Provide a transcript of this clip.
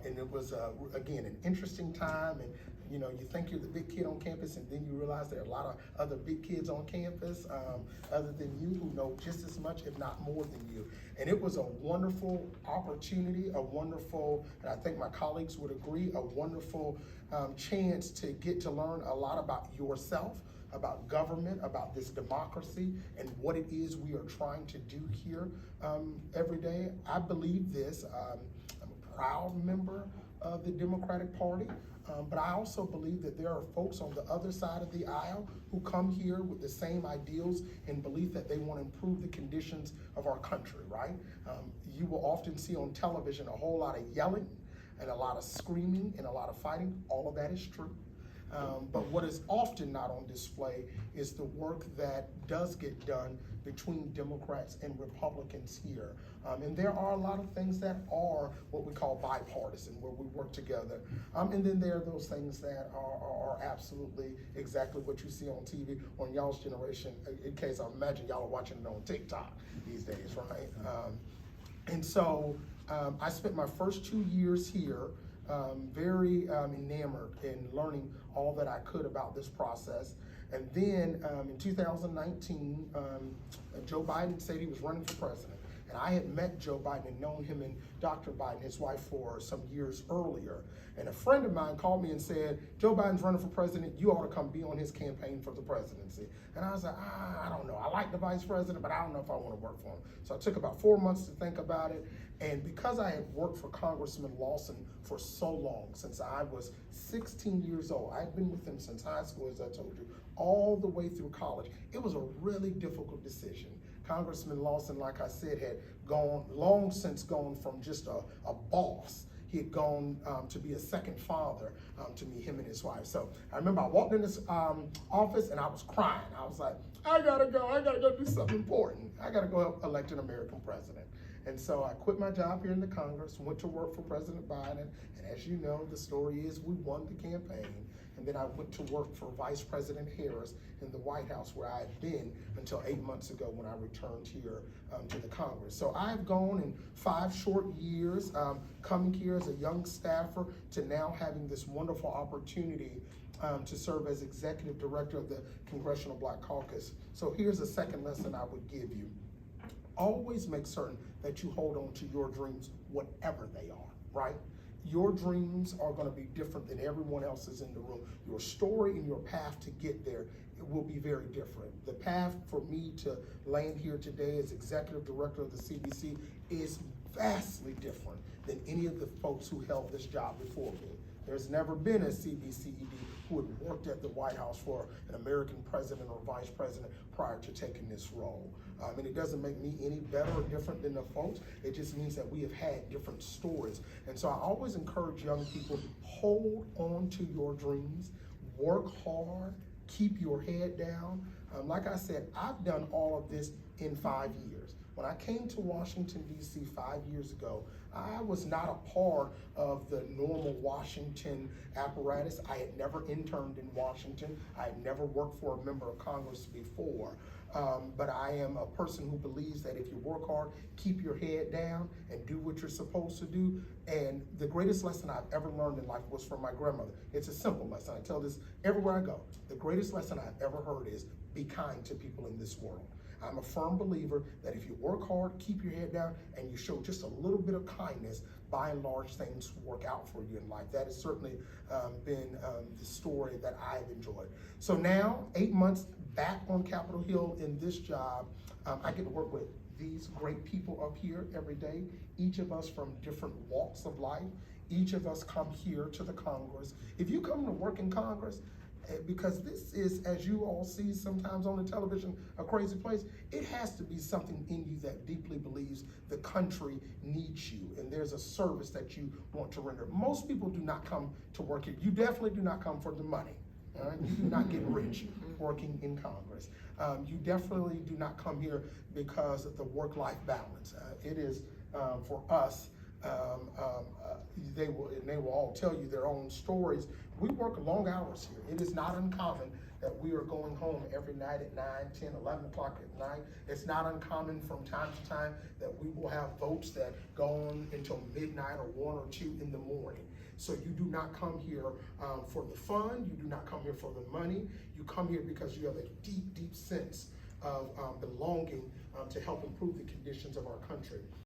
And it was, again, an interesting time. And you know, you think you're the big kid on campus, and then you realize there are a lot of other big kids on campus other than you who know just as much, if not more than you. And it was a wonderful opportunity, a wonderful, and I think my colleagues would agree, a wonderful chance to get to learn a lot about yourself, about government, about this democracy, and what it is we are trying to do here every day. I believe this. I'm a proud member of the Democratic Party. But I also believe that there are folks on the other side of the aisle who come here with the same ideals and belief that they want to improve the conditions of our country, right? You will often see on television a whole lot of yelling and a lot of screaming and a lot of fighting. All of that is true. But what is often not on display is the work that does get done between Democrats and Republicans here. And there are a lot of things that are what we call bipartisan, where we work together. And then there are those things that are absolutely exactly what you see on TV on y'all's generation. In case I imagine y'all are watching it on TikTok these days, right? And so I spent my first 2 years here very enamored in learning all that I could about this process. And then in 2019, Joe Biden said he was running for president. And I had met Joe Biden and known him and Dr. Biden, his wife, for some years earlier. And a friend of mine called me and said, Joe Biden's running for president, you ought to come be on his campaign for the presidency. And I was like, I don't know. I like the vice president, but I don't know if I want to work for him. So I took about 4 months to think about it. And because I had worked for Congressman Lawson for so long, since I was 16 years old, I'd been with him since high school, as I told you, all the way through college, it was a really difficult decision. Congressman Lawson, like I said, had long since gone from just a boss. He had gone to be a second father to me, him and his wife. So I remember I walked in this office and I was crying. I was like, I gotta go do something important. I gotta go help elect an American president. And so I quit my job here in the Congress, went to work for President Biden, and as you know, the story is we won the campaign. And then I went to work for Vice President Harris in the White House, where I had been until 8 months ago when I returned here to the Congress. So I've gone in 5 short years, coming here as a young staffer to now having this wonderful opportunity to serve as Executive Director of the Congressional Black Caucus. So here's a second lesson I would give you. Always make certain that you hold on to your dreams, whatever they are, right? Your dreams are going to be different than everyone else's in the room. Your story and your path to get there, it will be very different. The path for me to land here today as Executive Director of the CBC is vastly different than any of the folks who held this job before me. There's never been a CBCED who had worked at the White House for an American president or vice president prior to taking this role. And it doesn't make me any better or different than the folks. It just means that we have had different stories. And so I always encourage young people, hold on to your dreams, work hard, keep your head down. Like I said, I've done all of this in 5 years. When I came to Washington, D.C. 5 years ago, I was not a part of the normal Washington apparatus. I had never interned in Washington. I had never worked for a member of Congress before. But I am a person who believes that if you work hard, keep your head down, and do what you're supposed to do. And the greatest lesson I've ever learned in life was from my grandmother. It's a simple lesson. I tell this everywhere I go. The greatest lesson I've ever heard is be kind to people in this world. I'm a firm believer that if you work hard, keep your head down, and you show just a little bit of kindness, by and large, things work out for you in life. That has certainly been the story that I've enjoyed. So now, 8 months back on Capitol Hill in this job, I get to work with these great people up here every day, each of us from different walks of life. Each of us come here to the Congress. If you come to work in Congress, because this is, as you all see sometimes on the television, a crazy place, it has to be something in you that deeply believes the country needs you, and there's a service that you want to render. Most people do not come to work here. You definitely do not come for the money. All right? You do not get rich working in Congress. You definitely do not come here because of the work-life balance. It is, for us, they will all tell you their own stories. We work long hours here. It is not uncommon that we are going home every night at 9, 10, 11 o'clock at night. It's not uncommon from time to time that we will have votes that go on until midnight or 1 or 2 in the morning. So you do not come here for the fun, you do not come here for the money, you come here because you have a deep, deep sense of belonging to help improve the conditions of our country.